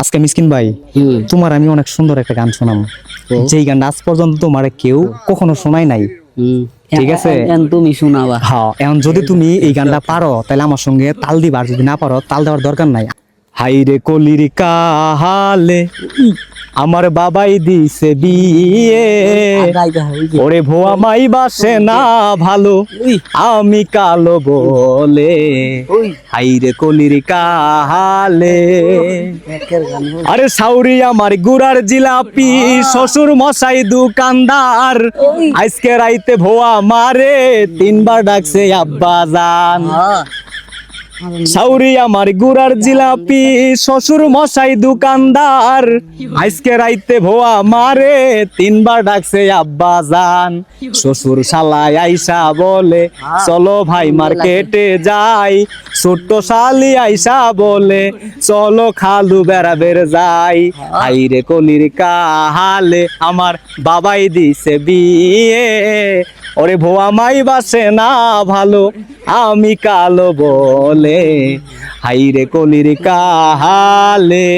আজকে মিসকিন ভাই তোমার আমি অনেক সুন্দর একটা গান শোনাম, যেই গানটা আজ পর্যন্ত তোমার কেউ কখনো শোনায় নাই। ঠিক আছে, তুমি শোনাবা। হ্যাঁ, এখন যদি তুমি এই গানটা পারো তাহলে আমার সঙ্গে তাল দিবা, আর যদি না পারো তাল দেওয়ার দরকার নাই। হাইরে কলির কাহালে আমার বাবাই দিছে বিয়ে, ওরে ভোয়া মাই বাসে না ভালো, আমি কালো বলে। হাইরে কলির কাহালে আরে সাউরি আমার গুড়ার জিলাপি, শ্বশুর মশাই দোকানদার, আজকে রাইতে ভোয়া মারে তিনবার ডাকছে আব্বা জান। সাউরি আমার গুড়ার জিলাপি, শ্বশুর মশাই দোকানদার, আজকে রাইতে ভোয়া মারে তিনবার ডাকছে আব্বা জান। শ্বশুর শালাই আইসা বলে চলো ভাই মার্কেটে যাই, ছোট্ট শালি আইসা বলে চলো খালু বেড়াবের যাই। আইরে কলির কাহালে আমার বাবাই দিছে বিয়ে, ওরে ভোয়া মাই বাসে না ভালো, আমি কালো বলে। হাইরে কলির কাহালে।